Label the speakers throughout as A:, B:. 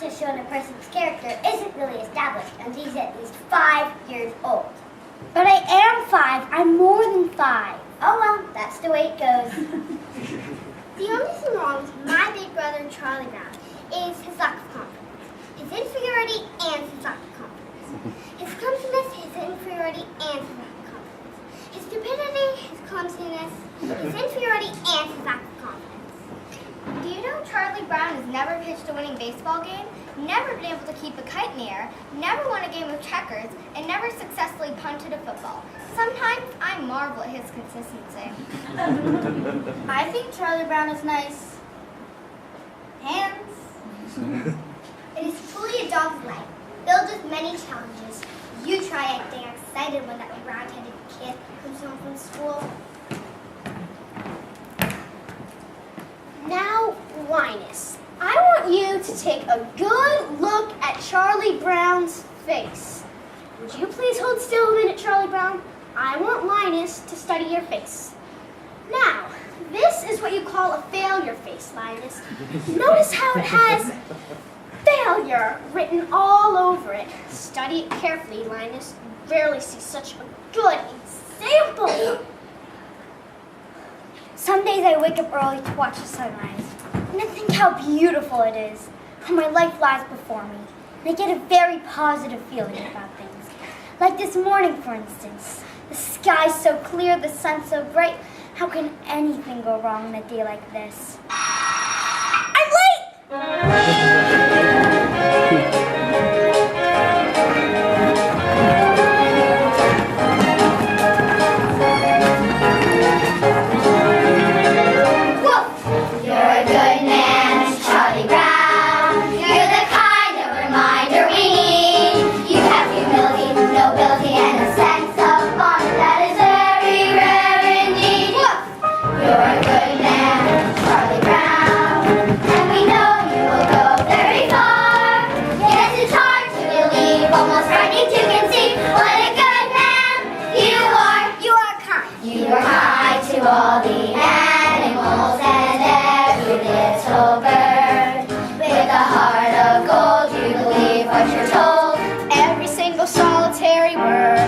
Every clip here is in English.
A: to show a person's character isn't really established until he's at least 5 years old.
B: But I am 5. I'm more than 5.
A: Oh well, that's the way it goes. The only thing wrong with my big brother Charlie Brown is his lack of confidence, his inferiority, and his lack of confidence. His clumsiness, his inferiority, and his lack of confidence. His stupidity, his clumsiness, his inferiority, and his lack of confidence.
C: Do you know Charlie Brown has never pitched a winning baseball game, never been able to keep a kite in the air, never won a game of checkers, and never successfully punted a football? Sometimes I marvel at his consistency.
B: I think Charlie Brown is nice. Hands.
A: It is truly a dog's life, filled with many challenges. You try acting excited when that round-headed kid comes home from school.
B: Now, Linus, I want you to take a good look at Charlie Brown's face. Would you please hold still a minute, Charlie Brown? I want Linus to study your face. Now, this is what you call a failure face, Linus. Notice how it has failure written all over it. Study it carefully, Linus. You rarely see such a good example. Some days I wake up early to watch the sunrise, and I think how beautiful it is, how my life lies before me, and I get a very positive feeling about things. Like this morning, for instance. The sky's so clear, the sun's so bright. How can anything go wrong on a day like this? I'm late!
A: All the animals and every little bird. With a heart of gold, you believe what you're told.
B: Every single solitary word.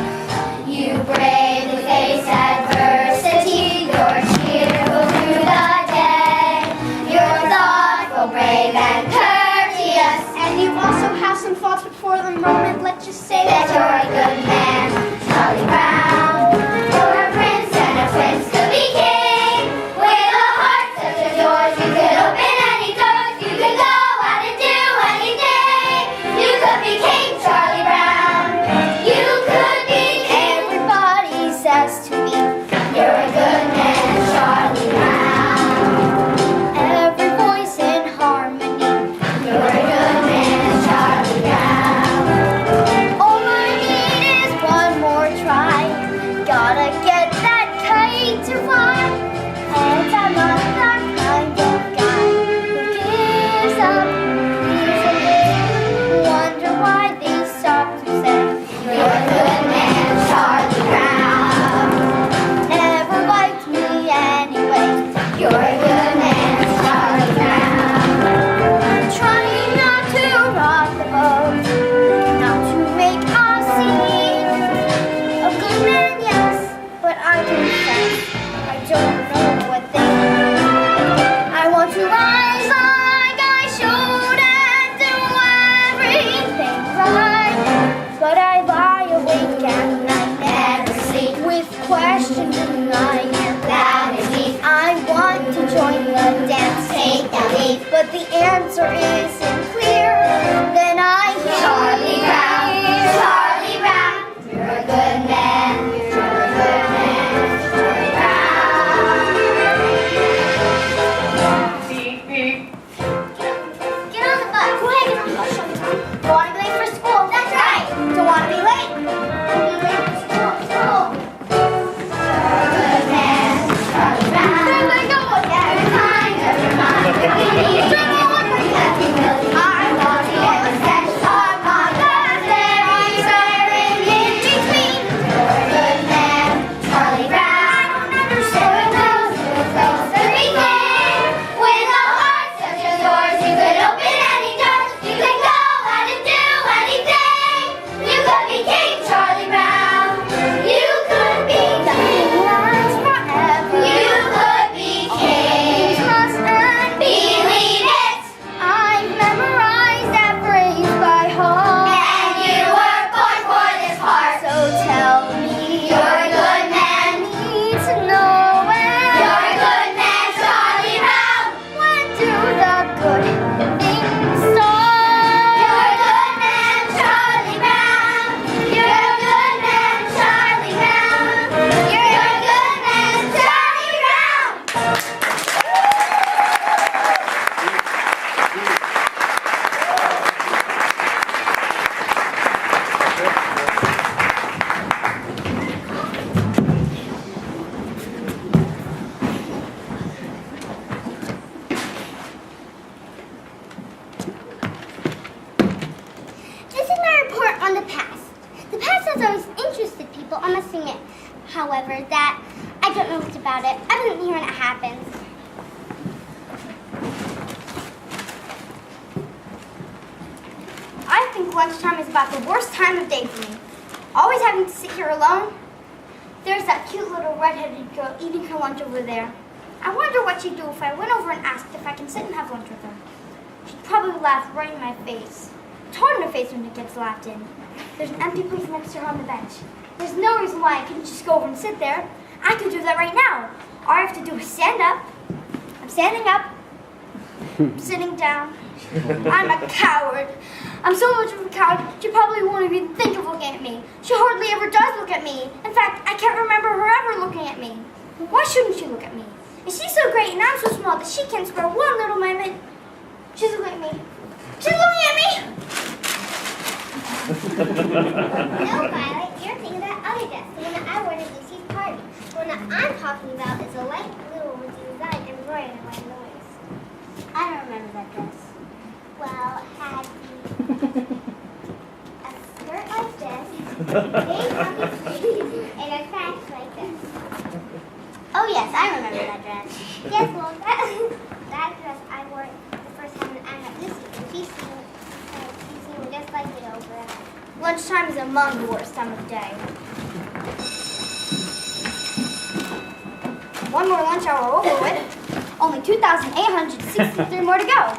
A: You bravely face adversity. You're cheerful through the day. You're thoughtful, brave, and courteous.
B: And you also have some faults before the moment. Let's just say
A: that you're a good man, Charlie Brown. You're a prince and a prince could be king. With a heart such as yours, you could open any doors. You could go out and do anything. You could be King Charlie Brown. You could be king.
B: everybody says to me,
A: You're a good man, Charlie Brown.
B: every voice in harmony.
A: You're a good man, Charlie Brown.
B: All I need is one more try.
A: practicing it. However, that I don't know much about it. I wasn't here when it happened.
C: I think lunchtime is about the worst time of day for me. Always having to sit here alone. There's that cute little red-headed girl eating her lunch over there. I wonder what she'd do if I went over and asked if I can sit and have lunch with her. She'd probably laugh right in my face. It's hard in the face when it gets laughed in. There's an empty place next to her on the bench. There's no reason why I couldn't just go over and sit there. I could do that right now. All I have to do is stand up. I'm standing up. I'm sitting down. I'm a coward. I'm so much of a coward, she probably won't even think of looking at me. She hardly ever does look at me. In fact, I can't remember her ever looking at me. Why shouldn't she look at me? Is she so great and I'm so small that she can't spare one little moment? She's looking at me. She's looking at me!
A: No, Violet, you're thinking of that other dress, the one that I wore to Lucy's party. The one that I'm talking about is a light blue one with design embroidered in white noise. I don't remember that dress. Well, it had a skirt like this, big puffy sleeves, and a crash like this.
B: Oh yes, I remember that dress.
A: Yes, well, that dress I wore the first time that I met Lucy, and she's seen me just like it over it.
C: Lunchtime is among the worst time of day. One more lunch hour over with. Only 2,863 more to go.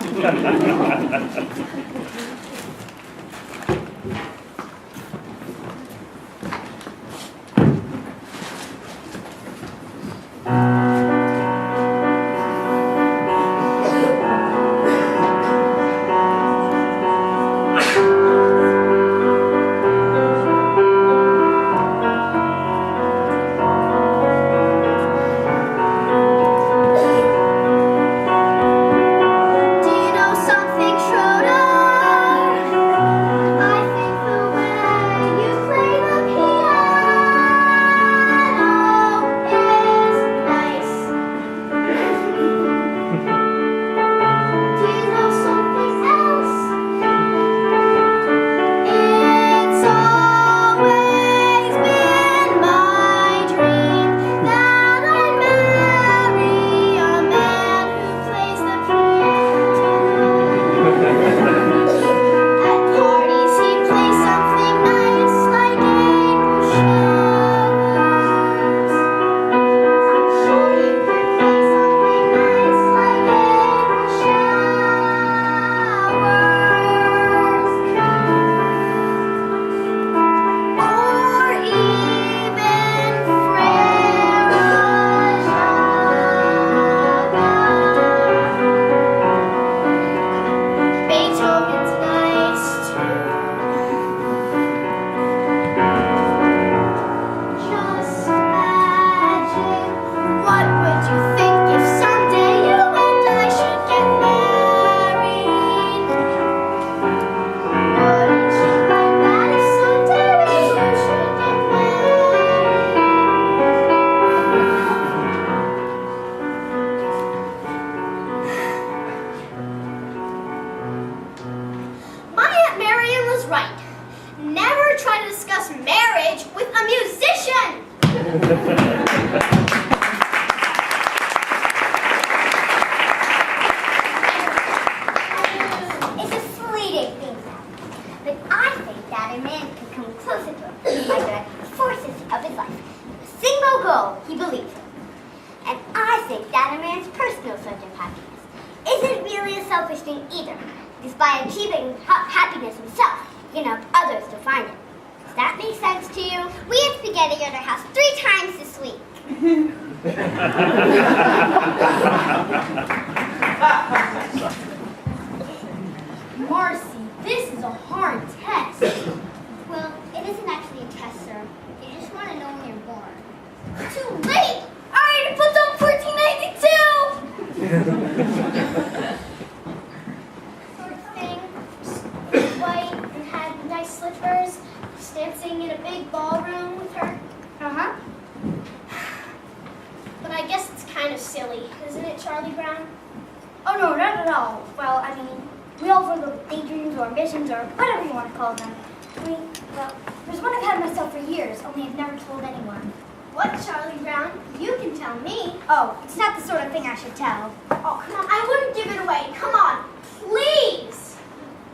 C: There's one I've had myself for years, only I've never told anyone.
B: What, Charlie Brown? You can tell me.
C: Oh, it's not the sort of thing I should tell.
B: Oh, come on. I wouldn't give it away. Come on. Please.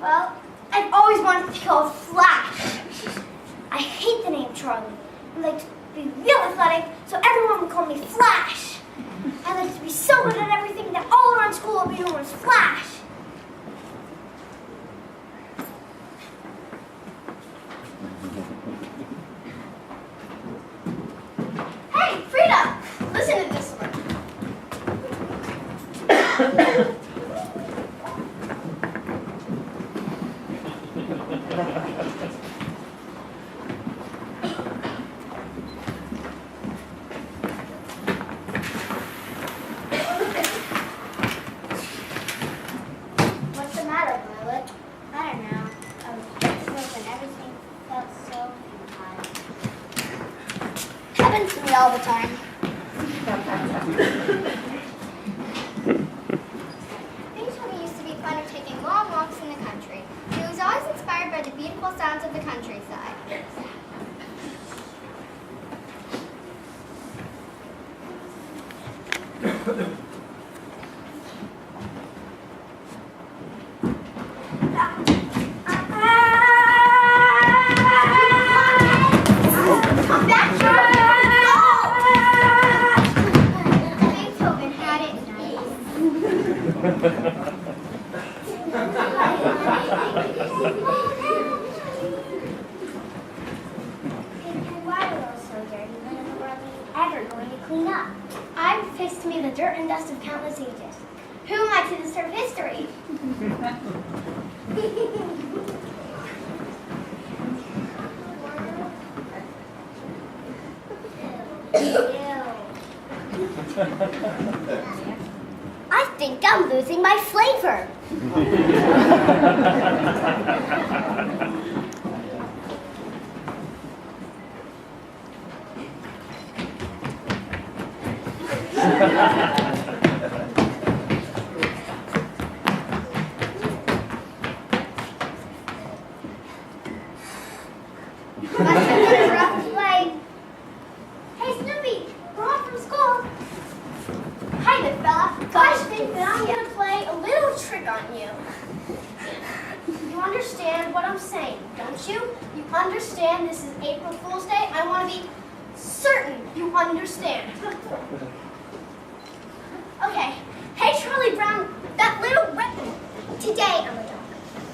C: Well, I've always wanted to be called Flash. I hate the name Charlie. I like to be real athletic, so everyone would call me Flash. I like to be so good at everything that all around school will be known as Flash.
B: Hey, Frida. Listen to this one.
C: What's the matter, Violet?
A: I don't know. I was just and everything felt so futile.
C: Happens to me all the time.
A: Things for me used to be fun of taking long walks in the country. It was always inspired by the beautiful sounds of the countryside.
B: Come back, Charlie.
A: Beethoven had it Why are we all so dirty? None of the world is ever going to clean up.
C: I'm pissed to me the dirt and dust of countless ages. Who am I to disturb history?
A: I think I'm losing my flavor.
C: Hey, Snoopy, we're off from school. Hi, big fella. I think that I'm going to play a little trick on you. You understand what I'm saying, don't you? You understand this is April Fool's Day? I want to be certain you understand. Okay. Hey, Charlie Brown, that little
A: Today I'm a dog.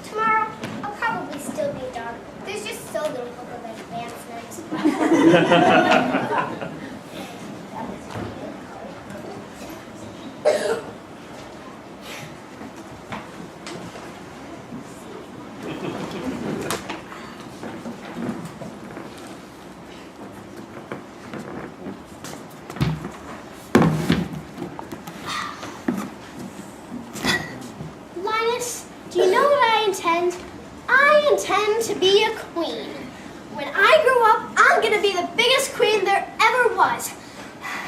A: Tomorrow I'll probably still be a dog. There's just so little hope of advancement.
B: Linus, do you know what I intend? I intend to be a queen. When I grow up, I'm going to be the biggest queen there ever was.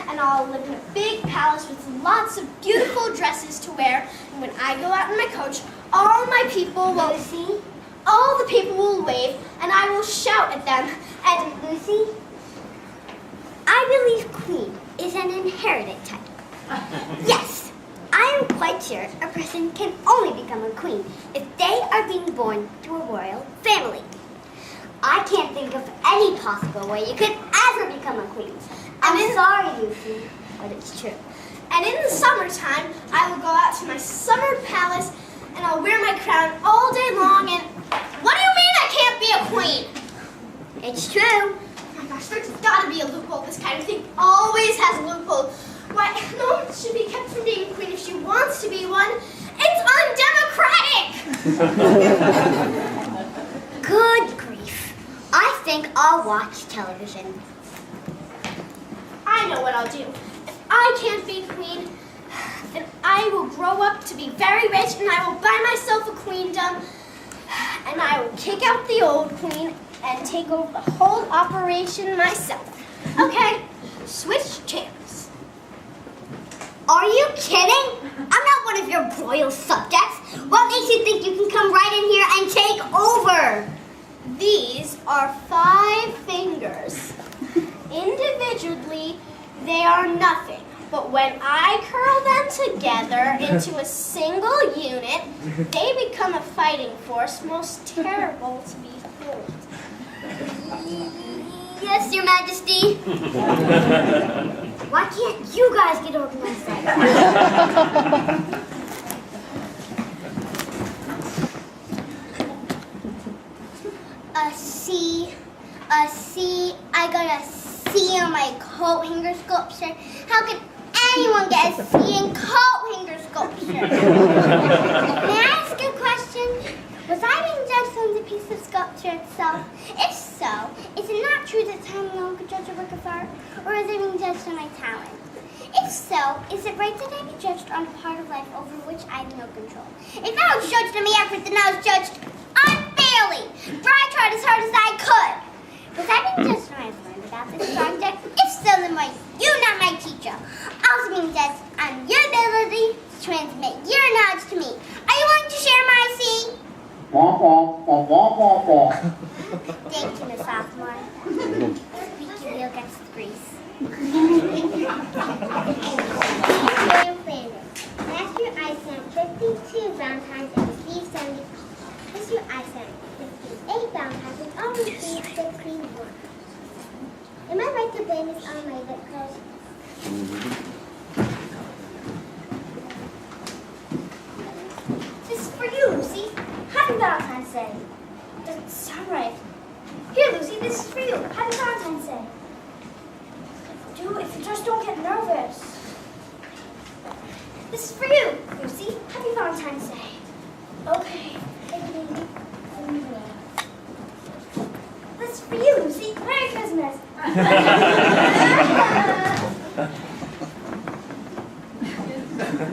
B: And I'll live in a big palace with lots of beautiful dresses to wear. And when I go out in my coach, all my people will
A: Lucy?
B: all the people will wave, and I will shout at them. And
A: Lucy? I believe queen is an inherited title. Yes, I am quite sure a person can only become a queen if they are being born to a royal family. I can't think of any possible way you could ever become a queen. I'm sorry, Lucy, but it's true.
B: And in the summertime, I will go out to my summer palace, and I'll wear my crown all day long, and what do you mean I can't be a queen?
A: It's true.
B: Oh my gosh, there's got to be a loophole. This kind of thing always has a loophole. Why, no one should be kept from being a queen if she wants to be one. It's undemocratic!
A: Good grief. I think I'll watch television.
B: I know what I'll do. If I can't be queen, then I will grow up to be very rich, and I will buy myself a queendom, and I will kick out the old queen and take over the whole operation myself. Okay, switch chairs.
A: Are you kidding? I'm not one of your royal subjects. What makes you think you can come right in here and take over?
B: These are 5 fingers. Individually, they are nothing. But when I curl them together into a single unit, they become a fighting force most terrible to behold.
A: Yes, Your Majesty. Why can't you guys get organized like that? I got a C on my coat hanger sculpture. How can anyone get a C in coat hanger sculpture? May I ask a question? Was I being judged on the piece of sculpture itself? If so, is it not true that time alone could judge a work of art? Or is it being judged on my talent? If so, is it right that I be judged on a part of life over which I have no control? If I was judged on the effort, then I was judged unfairly, for I tried as hard as I could. Was I being judged when I learned about this project? If so, then why you, not my teacher, also being judged on your ability to transmit your knowledge to me? Are you willing to share my C? Thank you, Miss Sophomore. Squeaky wheel gets the grease. Last year I sent 52 Valentines and received 70 calls. This year I sent 58 Valentines and only received 61. Am I right to blame this on my lip curls?
B: This is for you, Lucy. Happy Valentine's Day. Doesn't sound right. Here, Lucy, this is for you. Happy Valentine's Day. Do if you just don't get nervous. This is for you, Lucy. Happy Valentine's Day. Okay. This is for you, Lucy. Merry Christmas.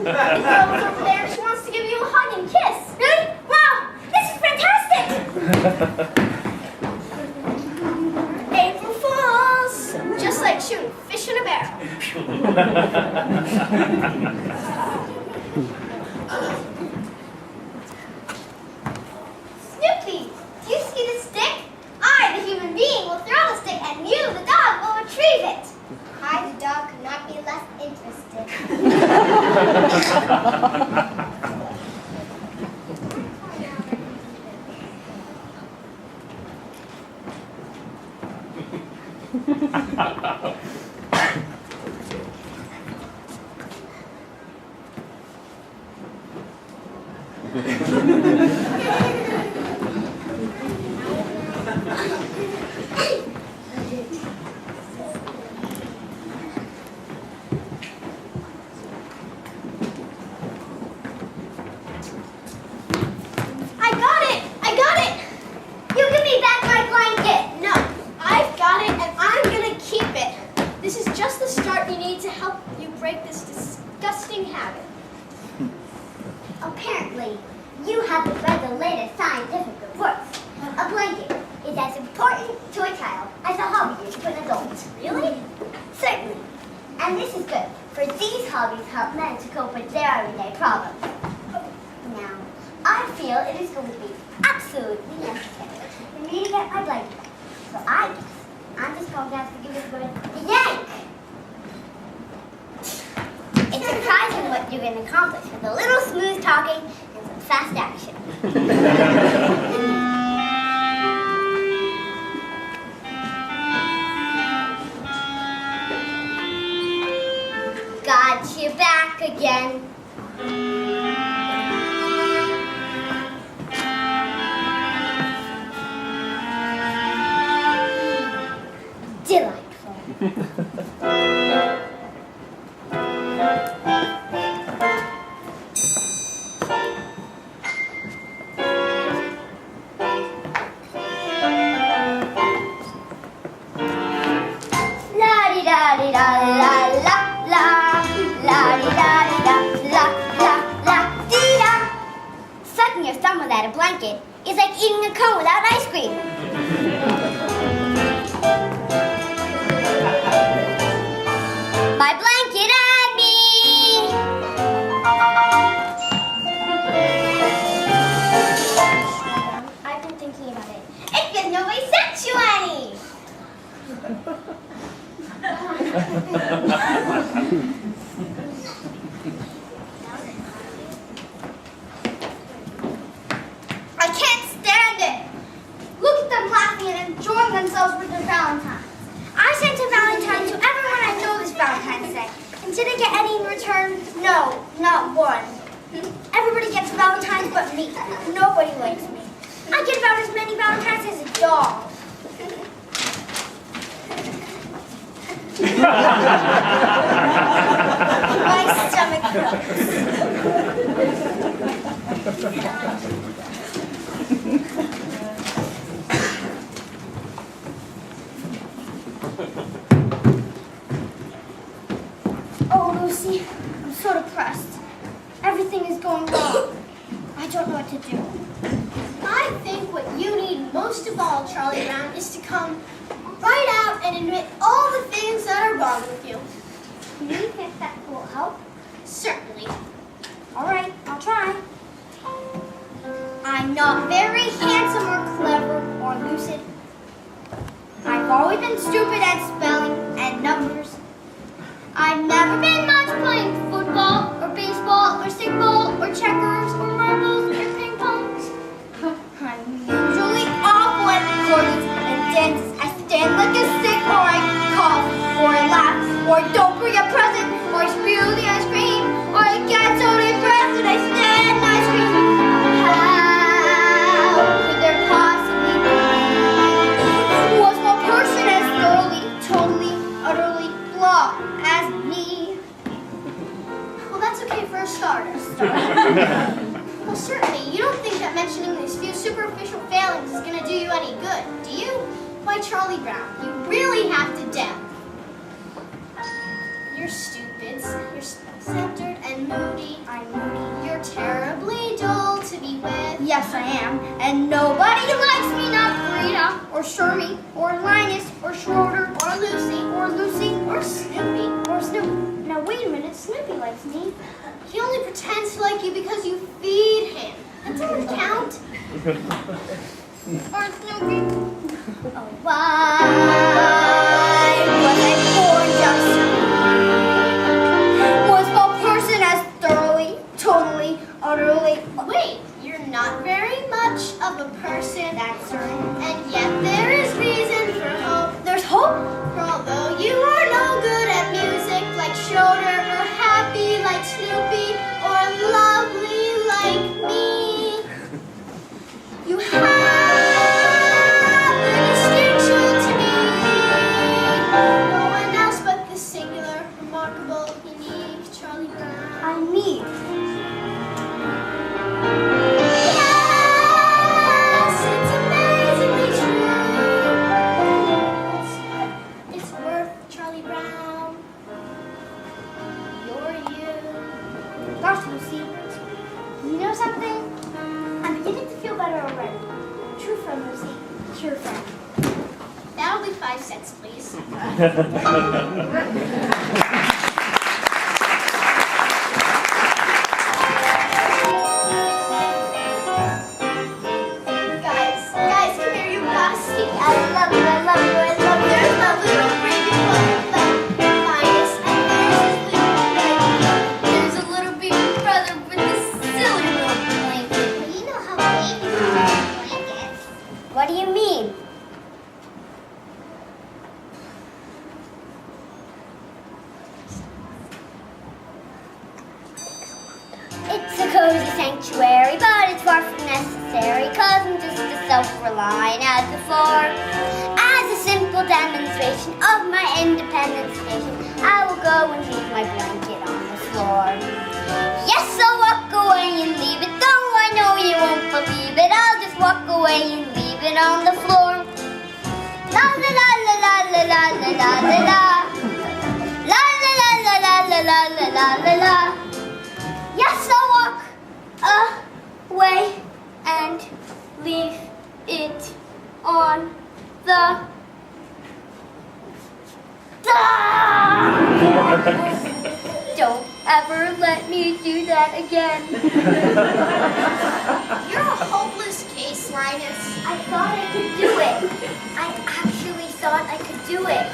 B: Mihael over there. She wants to give you a hug and kiss. Really? Wow! This is fantastic! April Fools! Just like shooting fish in a barrel. Snoopy, do you see the stick? I, the human being, will throw the stick and you, the dog, will retrieve it.
A: I, the dog, could not be less interested.
B: I got it! You give me back my blanket! No, I've got it and I'm gonna keep it. This is just the start you need to help you break this disgusting habit.
A: Apparently, you haven't read the latest scientific reports. A blanket is as important to a child as a hobby is to an adult.
B: Really?
A: Certainly. And this is good, for these hobbies help men to cope with their everyday problems. Now, I feel it is going to be absolutely necessary for me to get my blanket. So I guess I'm just going to have to give it a good yank. It's surprising what you can accomplish with a little smooth talking and some fast action. Got you back again. Delightful. Sucking your thumb without a blanket is like eating a cone without ice cream. My blanket and me.
B: I've been thinking about it. It's in no way sexual. I can't stand it. Look at them laughing and enjoying themselves with their Valentines.
A: I sent a Valentine to everyone I know this Valentine's Day. And did I get any in return? No, not one. Everybody gets Valentines but me. Nobody likes me. I get about as many Valentines as a dog. My stomach Oh, Lucy, I'm so depressed. Everything is going wrong. I don't know what to do.
B: I think what you need most of all, Charlie Brown, is to come right out and admit all the things that are wrong with you.
A: Do you think that will help?
B: Certainly.
A: All right, I'll try.
B: I'm not very handsome or clever or lucid. I've always been stupid at spelling and numbers. I've never been much playing football or baseball or stickball or checkers or marbles or ping pongs. I'm usually awful at chords and dances. I stand like a stick or I cough or I laugh or I don't bring a present or I spill the ice cream or I get so depressed and I stand and I scream. How could there possibly be was one person as thoroughly, totally, utterly blah as me? Well, that's okay for a starter. Well, certainly, you don't think that mentioning these few superficial failings is going to do you any good, do you? Why, Charlie Brown, you really have to doubt. You're stupids. You're self-centered and moody. I'm moody. You're terribly dull to be with. Yes, I am. And nobody likes me, not Frida, or Shermie, or Linus, or Schroeder, or Lucy, or Snoopy, or Snoopy.
A: Now wait a minute, Snoopy likes me.
B: He only pretends to like you because you feed him. That doesn't count. Or Snoopy. Oh, why was I born just was one person as thoroughly, totally, utterly. Wait, you're not very much of a person, that's certain. And yet there is reason for hope. There's hope, for although you are no good at music like Schroeder, or happy like Snoopy, or lovely like me, you have a distinction to me. No one else but the singular, remarkable, unique Charlie Brown.
A: I'm me.
B: Yes, it's amazingly true. It's worth Charlie Brown. You're you.
A: Gosh, Lucy, you know something? I'm beginning to feel better already. True friend, Lucy. True friend.
B: That'll be 5 cents, please. Guys, come here, you gotta see. I love you, I love you, I love you. There's my little baby Linus, and there's a little baby brother with this silly little blanket.
A: Well, you know how babies are blankets. What do you mean? It's a cozy sanctuary, but it's far from necessary, 'cause I'm just as self-reliant as before. As a simple demonstration of my independent station, I will go and leave my blanket on the floor. Yes, I'll walk away and leave it, though I know you won't believe it. I'll just walk away and leave it on the floor. La la la la la la la la la la la. La la la la la la la la la la la. Yes, I'll walk away and leave it on the Don't ever let me do that again.
B: You're a hopeless case,
C: Linus. I thought I could do it. I actually thought I could do it.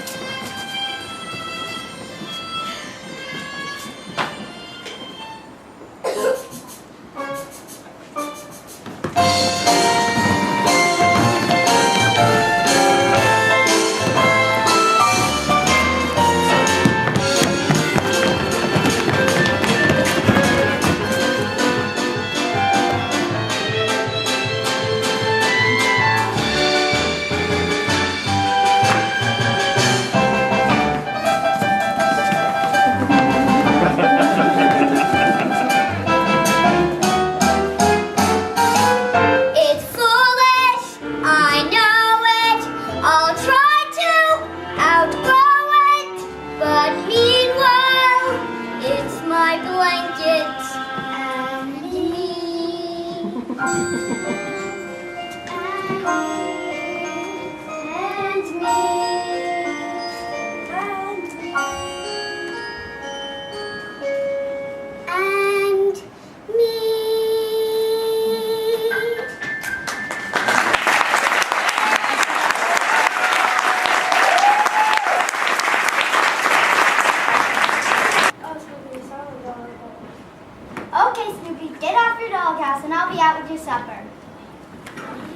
C: Okay, Snoopy, get off your doghouse and I'll be out with your supper.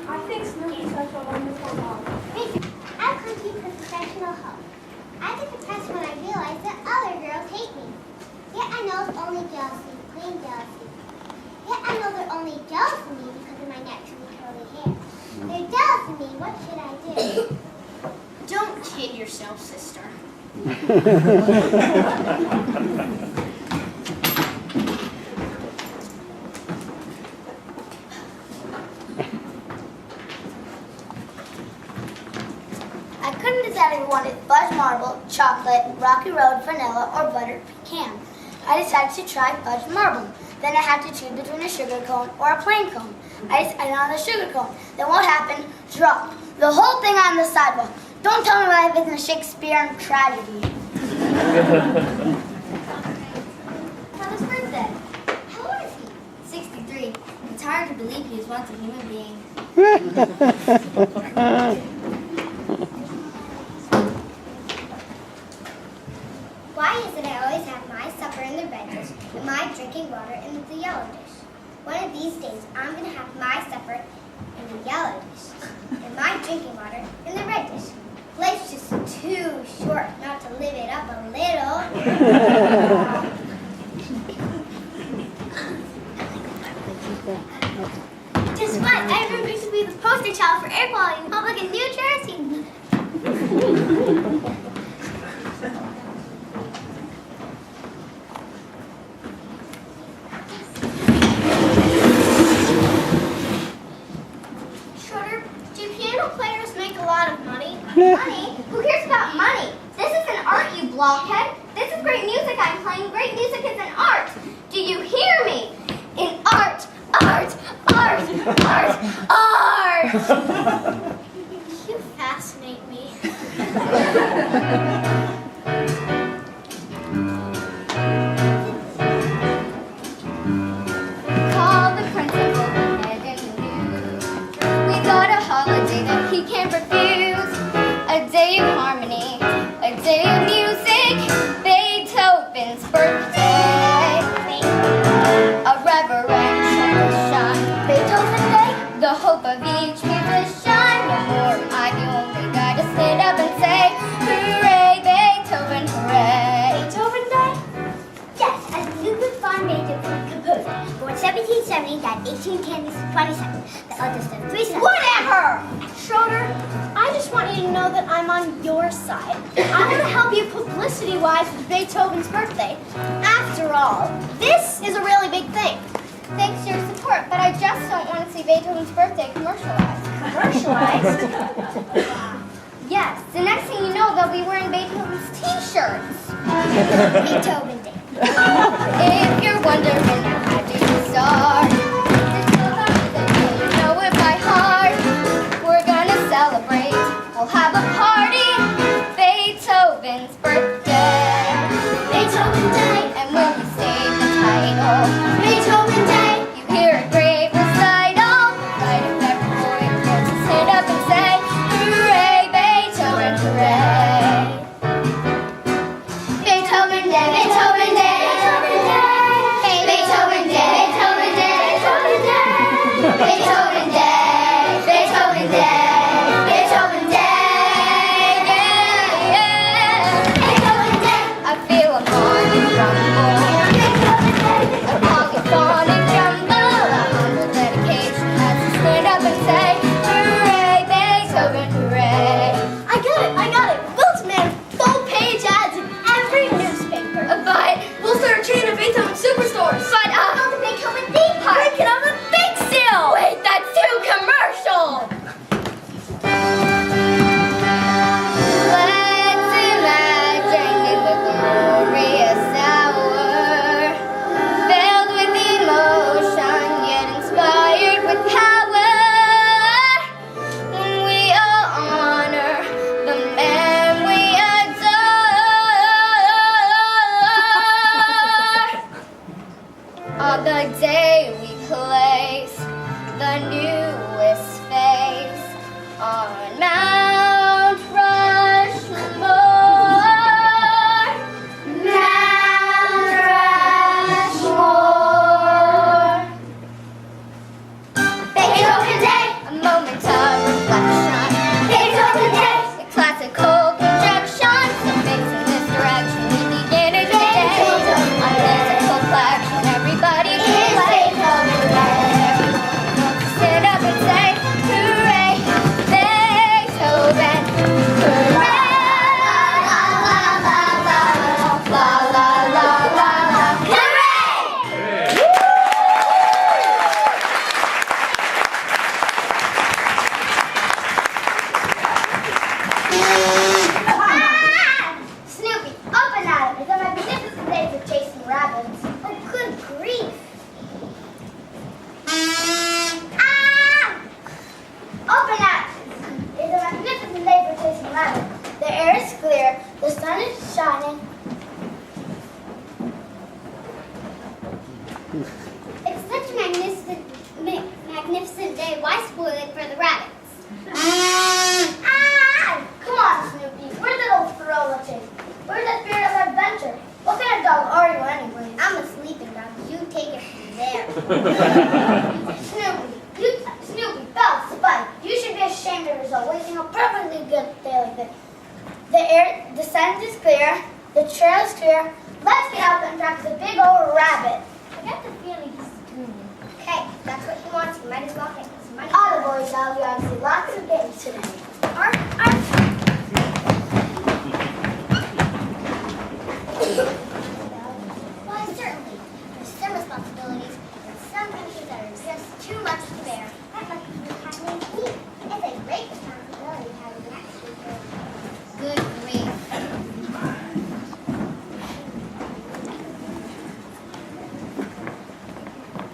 B: I think Snoopy's such a wonderful dog.
A: I'm looking for professional help. I get depressed when I realize that other girls hate me. Yet I know it's only jealousy, plain jealousy. Yet I know they're only jealous of me because of my naturally curly hair. They're jealous of me. What should I do?
B: Don't kid yourself, sister.
C: I couldn't decide if I wanted fudge marble, chocolate, rocky road, vanilla, or buttered pecan. I decided to try fudge marble. Then I had to choose between a sugar cone or a plain cone. I decided on the sugar cone. Then what happened? Drop the whole thing on the sidewalk. Don't tell me what I've been a Shakespearean tragedy. Father's birthday. How old is he? 63. It's hard to believe he was once a human being.
A: Why is it I always have my supper in the red dish and my drinking water in the yellow dish? One of these days, I'm going to have my supper in the yellow dish and my drinking water in the red dish. Life's just too short not to live it up a little.
C: Guess what? I've been picked to be the poster child for air quality in public in New Jersey. Schroeder, do piano players make a lot of money?
A: Money? Who cares about money? This isn't art, you blockhead. This is great music I'm playing. Great music is an art. Do you hear me? In art, art, art, art, art.
C: You fascinate me.
A: Call the principal and news. We got a holiday that he can't refuse. A day of harmony, a day of music, Beethoven's birthday. A reverential shine, Beethoven Day, the hope of each musician. No more am I the only guy to stand up and say, hooray, Beethoven, hooray.
C: Beethoven Day?
A: Yes, as Ludwig von Beethoven composed, born 1770, died 1827. The eldest of three sons.
C: Whatever! Schroeder, I just want you to know that I'm on your side. I want to help you publicity-wise with Beethoven's birthday. After all, this is a really big thing.
A: Thanks for your support, but I just don't want to see Beethoven's birthday commercialized.
C: Commercialized?
A: Yes, the next thing you know, they'll be wearing Beethoven's t-shirts.
C: Beethoven Day.
A: If you're wondering how do you start, this song is a tune, you know it by heart. We're gonna celebrate, we'll have a party, Beethoven's birthday.
C: Beethoven Day.
A: And when you say the title,
C: Beethoven Day.
A: you hear a great recital, right of every boy
B: Snoopy, up and at 'em. It's a magnificent day for chasing rabbits.
A: Oh, good grief.
B: Up and at 'em. It's a magnificent day for chasing rabbits. The air is clear. The sun is shining.
A: It's such a magnificent day. Why spoil it for the rabbits?
B: Come on, Snoopy. Where's that old thrill of chase? Where's that spirit of adventure? What kind of dog are you anyway?
A: I'm a sleeping dog. You take it from there.
B: Snoopy, Belle, Spike, you should be ashamed of yourself wasting a perfectly good day like this. The sun is clear, the trail is clear. Let's get out and track the big old rabbit.
A: I got the feeling he's dreaming. Okay, that's what he wants. You might as well take his money.
B: All the boys out, we ought to see lots of games today.
A: Why, certainly. There's some responsibilities and some functions that are just too much to bear. That must be happening to me. It's a great responsibility having an extra girl. Good grief.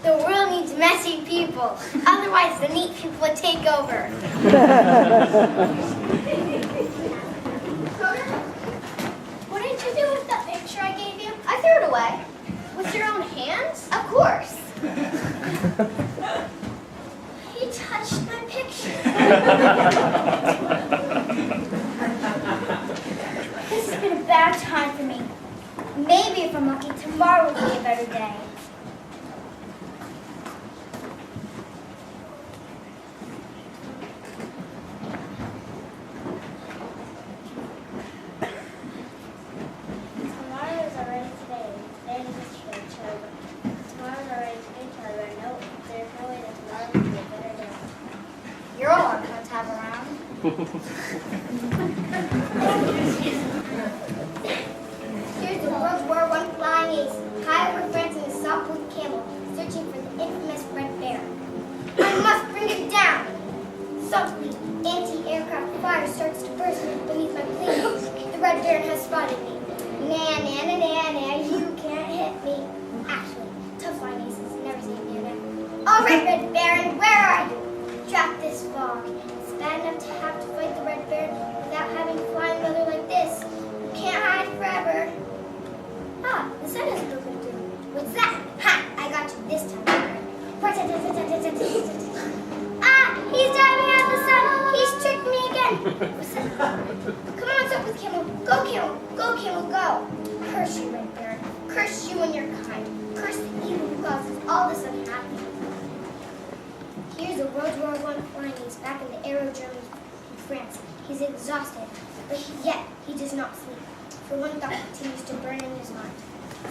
B: The world needs messy people. Otherwise, the neat people would take over.
A: What did you do with that picture I gave you? I threw it away.
B: With your own hands?
A: Of course. He touched my picture.
B: This has been a bad time for me. Maybe if I'm lucky, tomorrow will be a better day.
A: Tomorrow's already today. Today is yesterday, Charlie. Tomorrow's already today, Charlie. I know there's no way that tomorrow will be a better day.
B: You're all I'm going to have around.
A: Here's the World War I flying ace, high over France in a soft-winged camel, searching for the infamous red bear.
B: I must bring it down.
A: Suddenly, anti-aircraft fire starts to burst beneath my plane. The red baron has spotted me. Nah, nah, nah, nah, nah, you can't hit me. Actually, tough flying aces never seem near them. All right, red baron, where are you? Trapped this fog. It's bad enough to have to fight the red baron without having to fly in weather like this. You can't hide forever. Ah, the sun is broken through. What's that? Ha! I got you this time. Ah! He's diving out the sun! He's tricked me again! Come on, stop with Camel. Go, Camel. Go, Camel, go. Curse you, Red Baron. Curse you and your kind. Curse the evil who causes all this unhappiness. Here's a World War I flying ace back in the aerodrome in France. He's exhausted, but yet he does not sleep. For one thought continues to burn in his mind.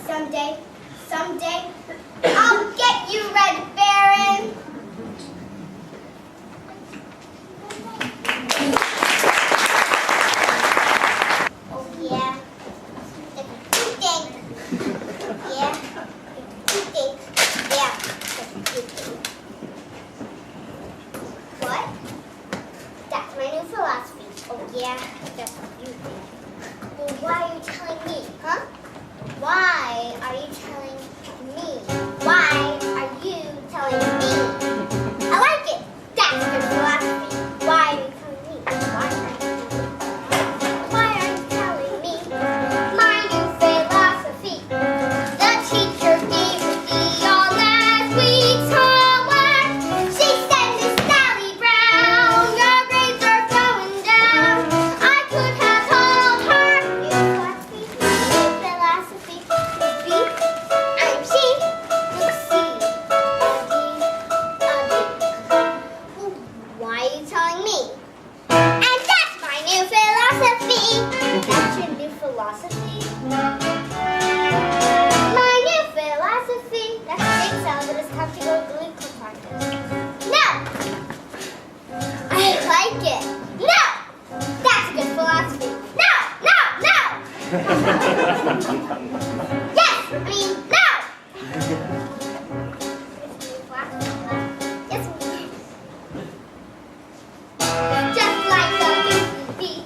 A: Someday, I'll get you, Red Baron! Oh yeah, it's a good day. Yeah, it's a good day. Yeah, it's a good day. What? That's my new philosophy. Oh yeah, that's what you think. Well, why are you telling me, huh? Why are you telling me? Why are you telling me? I like it. That's good philosophy. Why are you telling me? Why are you telling me my new philosophy? The teacher gave me all last week's homework. She said, Miss Sally Brown, your grades are going down. I could have told her new philosophy would be I'm she, look see, why are you telling me? And that's my new philosophy. That's your new philosophy? My new philosophy. That's great, Sally, but it's time to go to glucose practice. No! I like it. No! That's a good philosophy. No! No! No! Yes! I mean, no! Yes, just like the beat.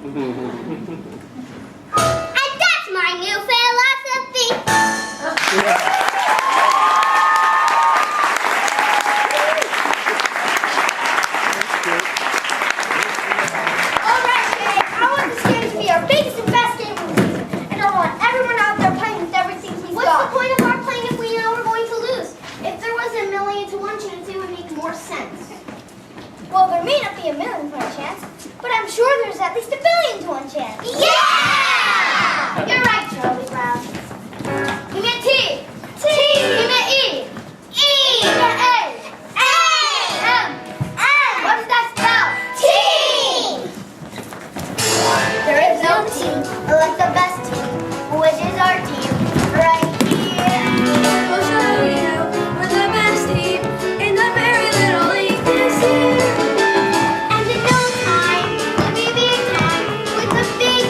A: And that's my new philosophy.
B: All right, Jay. I want this game to be our biggest and best game of the season. And I want everyone out there playing with everything we've got. What's the point of our playing if we know we're going to lose? If there was a 1,000,000 to 1 chance, it would make more sense. Well, there may not be a 1,000,000 to 1 chance, but I'm sure there's at least a 1,000,000,000 to 1 chance.
A: Yeah!
B: You're right, Charlie Brown. You meant T. T. You meant E.
A: E.
B: You meant A.
A: A.
B: M. M. What does that spell?
A: Team.
B: There is no team like the best team, which is our team right here.
D: We'll show you we're the best team in the very little league this year.
B: And in no time, we'll be big time with the big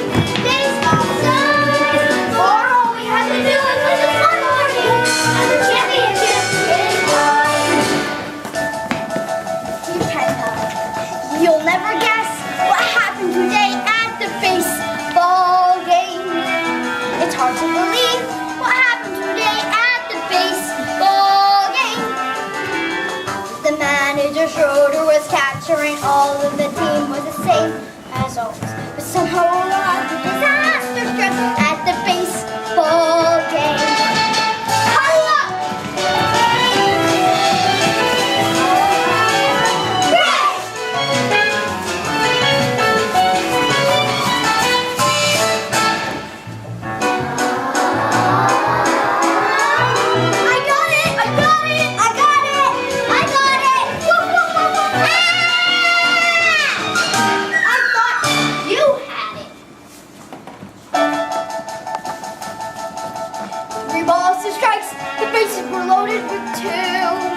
B: baseball sign. For all we have to do is win just one more game, and the championship is ours. You can tell. You'll never guess what happened today at the baseball game. It's hard to believe what happened today at the baseball game. The manager Schroeder was capturing all of the team was the same as always. But somehow a lot of disaster struck at the baseball game. Huddle up! I got it! I got it! I got it! I got it! I thought you had it. 3 balls, 2 strikes. The bases were loaded with 2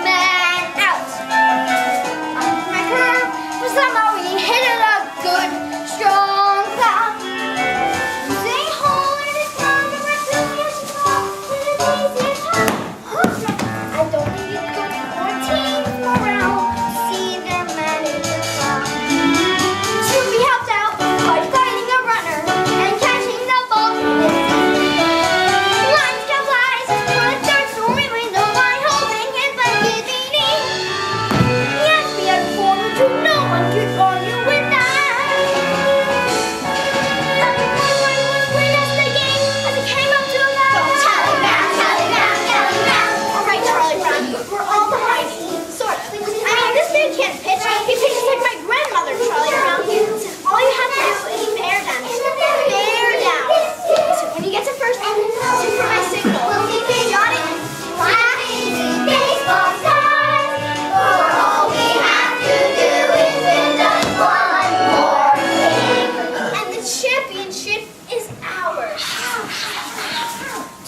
B: men out. I hit my curve, but somehow he hit it a good, strong foul. They hollered his mom and went to his mom with a lazy top. I don't think it's good for teams morale to see their manager frown. Shermie helped out by finding a runner and catching the ball. Lines can flies for the third stormy window line holding his blanket beneath. Yes, we had a corner to no one could argue with that. Everyone was win us the game as it came up to the bat.
A: Charlie Brown, Charlie Brown, Charlie Brown.
B: All right, Charlie Brown, we're all behind you. Sort of. I mean, this dude can't pitch. He pitches like my grandmother, Charlie Brown. All you have to do is bear down. Bear down. So when you get to first, shoot for my signal. Got it?
A: Baseball stars. For all we have to do is win just one more game.
B: And the championship is ours.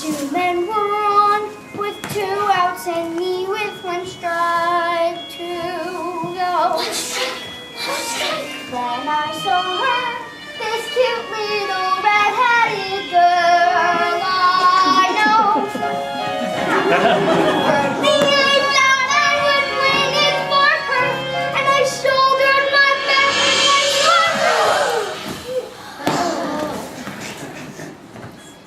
B: 2 men were on with 2 outs and me with 1 strike to go. When I saw her, this cute little red-headed girl I know. Me, I thought I would win it for her, and I shouldered my back and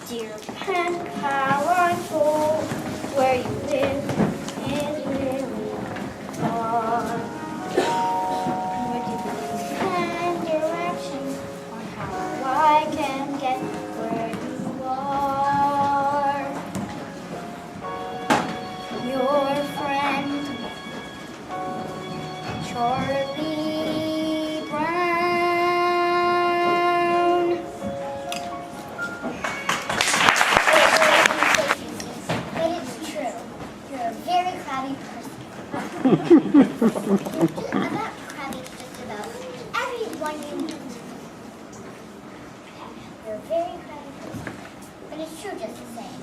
B: dear pen pal, I'm told where you live is really far. Would you please send directions on how I can get where you are? Your friend, Charlie Brown.
A: But it's true. You're a very crabby person. I'm not crabby just about everyone you meet. You're a very crabby person. But it's true just the same.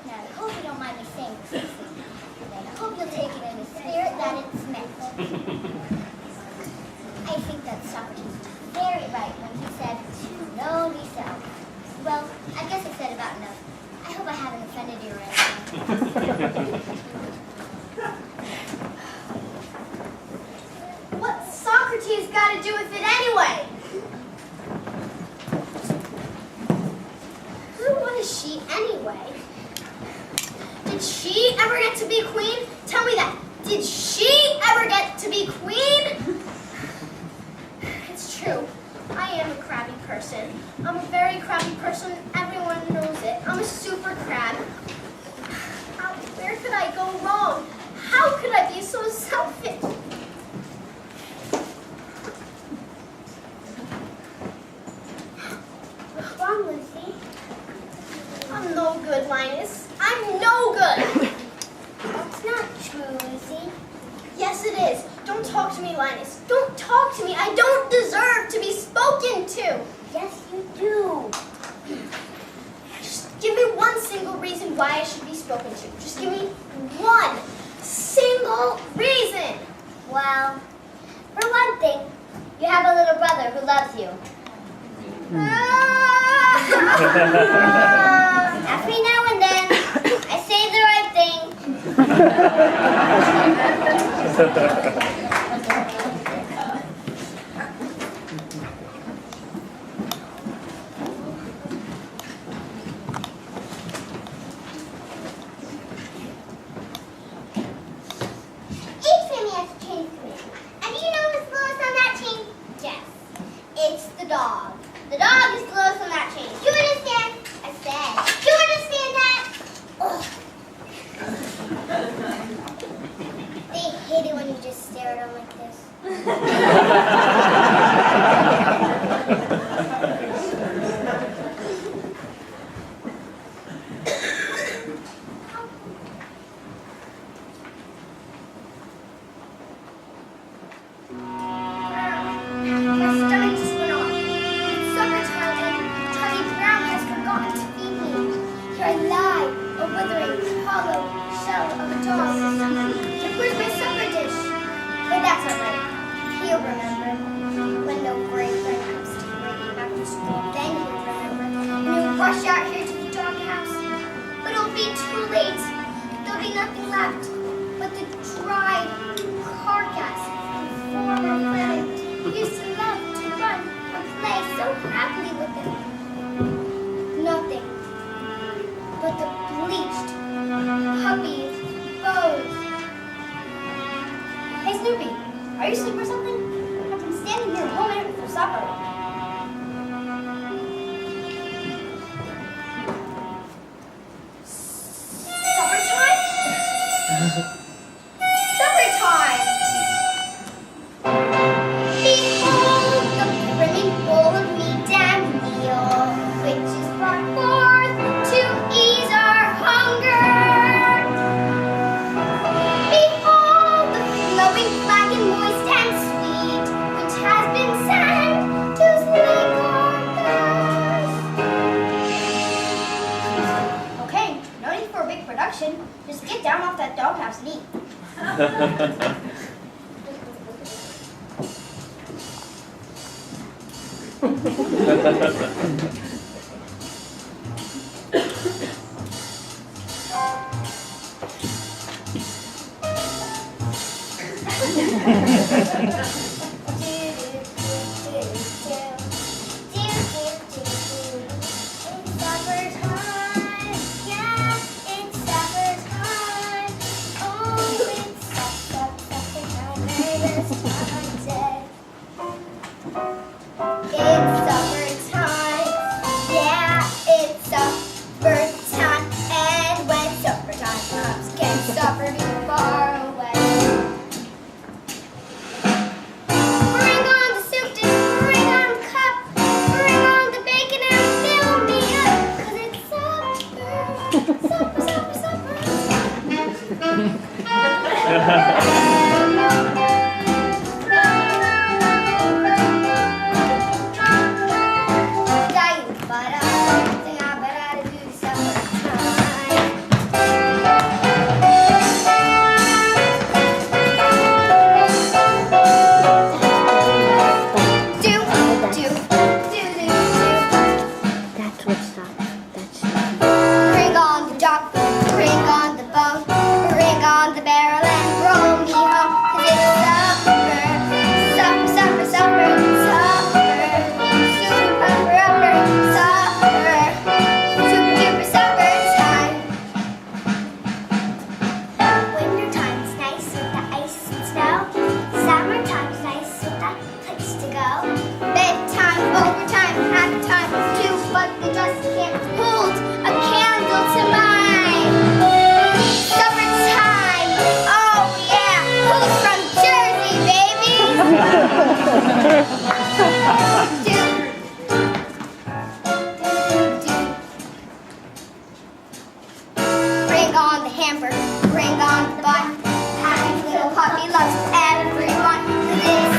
A: Now, I hope you don't mind me saying this. And I hope you'll take it in the spirit that it's meant. I think that Socrates was very right when he said, know thyself. Well, I guess I said about enough. I hope I haven't offended you or anything.
B: What's Socrates got to do with it anyway? crabby person. I'm a very crabby person. Everyone knows it. I'm a super crab. Where could I go wrong? How could I be so selfish?
A: What's wrong, Lucy?
B: I'm no good, Linus. I'm no good.
A: That's not true, Lucy.
B: Yes, it is. Don't talk to me, Linus. Don't talk to me. I don't deserve to be spoken to.
A: Yes, you do.
B: Just give me one single reason why I should be spoken to. Just give me one single reason.
A: Well, for one thing, you have a little brother who loves you. Every now and then, I say the right thing. Each family has a chain command. And do you know who's the lowest on that chain? Yes, it's the dog. The dog is the lowest on that chain. Do you understand? I said. Do you understand that? Ugh. They hate it when you just stare at them like this.
B: My stomach just went off. It's supper time and Charlie Brown has forgotten to feed me. Here I lie, a withering, hollow shell of a dog. And where's my supper dish? But that's all right. He'll remember. When no great friend comes to bring him back to school, then he'll remember. And he'll rush out here to the doghouse. But it'll be too late. There'll be nothing left but the dried carcass of former friend who used to love to run and play so happily with him. Nothing but the bleached puppy's bones. Hey Snoopy, are you asleep or something? I've been standing here a whole minute for supper. Supper time? Supper time! Behold the brimming bowl of meat and meal, which is brought forth to ease our hunger. Behold the flowing black and moist and sweet, which has been sent to slake our thirst. Okay, no need for a big production. Just get down off that doghouse and eat. Bring on the barrel and throw me
A: they just can't hold a candle to mine. Summertime, oh yeah, who's from Jersey, baby? Bring on the hamburger, bring on the bun. Happy little puppy loves everyone. It's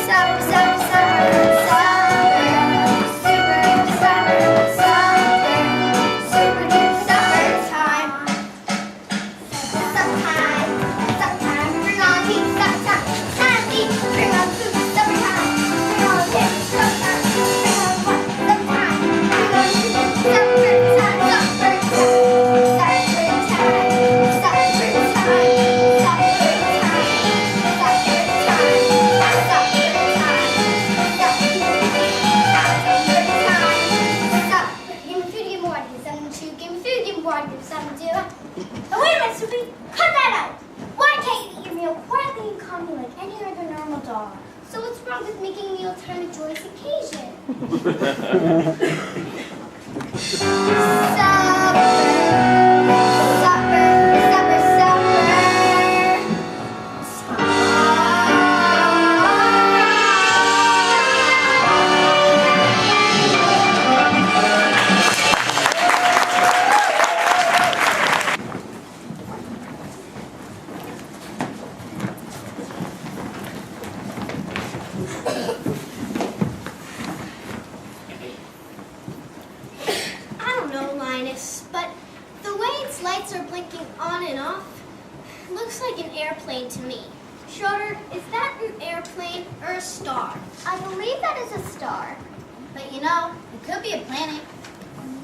A: supper, supper, supper, supper, super supper, supper, super duper supper time. Supper time, supper time, bring on heat, supper time. Time to eat, bring on food, supper time. Bring on kids, supper time. Bring on fun, supper time. Bring on food, supper time, supper time.
B: Oh, wait a minute, Sophie. Cut that out. Why can't you eat your meal quietly and calmly like any other normal dog?
A: So what's wrong with making mealtime a joyous occasion?
B: I don't know, Linus, but the way its lights are blinking on and off looks like an airplane to me. Schroeder, is that an airplane or a star?
A: I believe that is a star.
B: But you know, it could be a planet.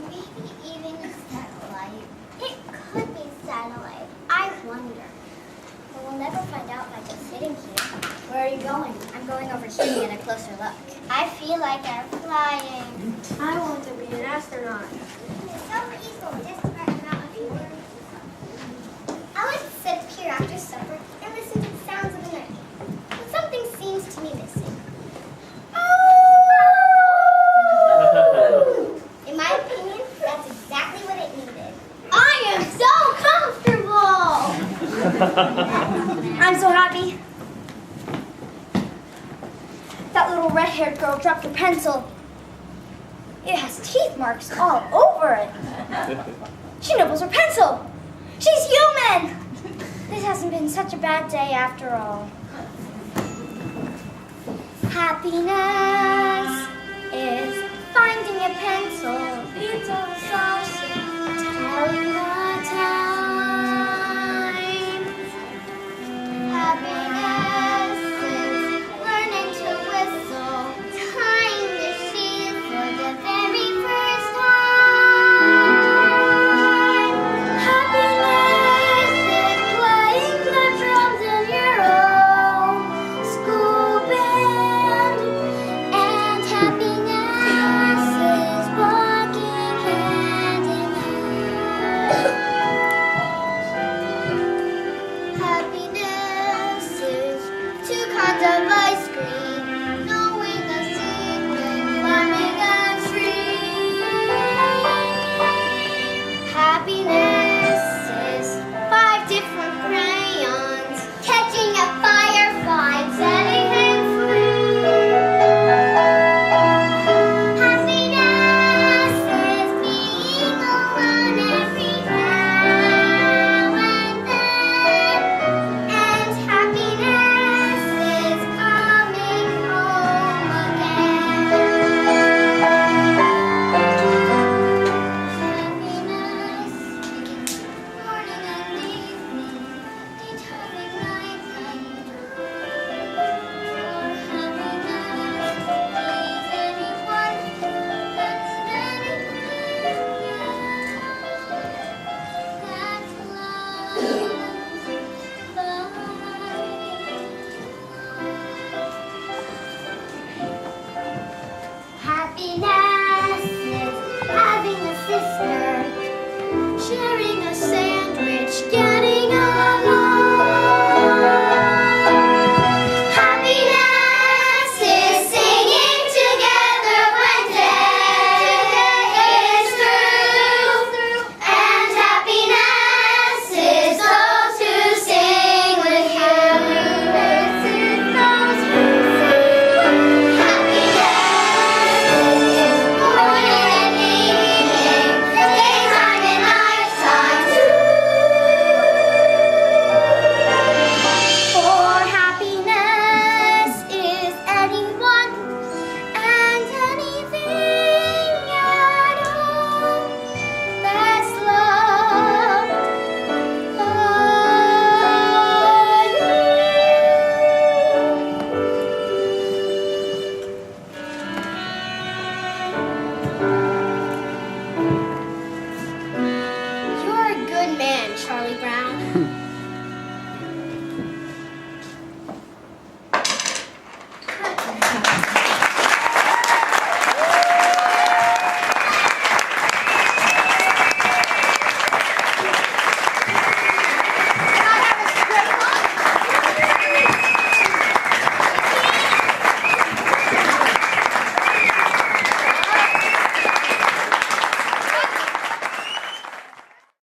A: Maybe even a satellite. It could be satellite. I wonder. But we'll never find out by just sitting here.
B: Where are you going?
A: I'm going over here to get a closer look. I feel like I'm flying.
B: I want to be an astronaut.
A: It's so peaceful, just right now. I like to sit up here after supper and listen to the sounds of the night. But something seems to be missing. In my opinion, that's exactly what it needed.
B: I am so comfortable! I'm so happy. That little red-haired girl dropped her pencil. It has teeth marks all over it. She nibbles her pencil. She's human! This hasn't been such a bad day after all. Happiness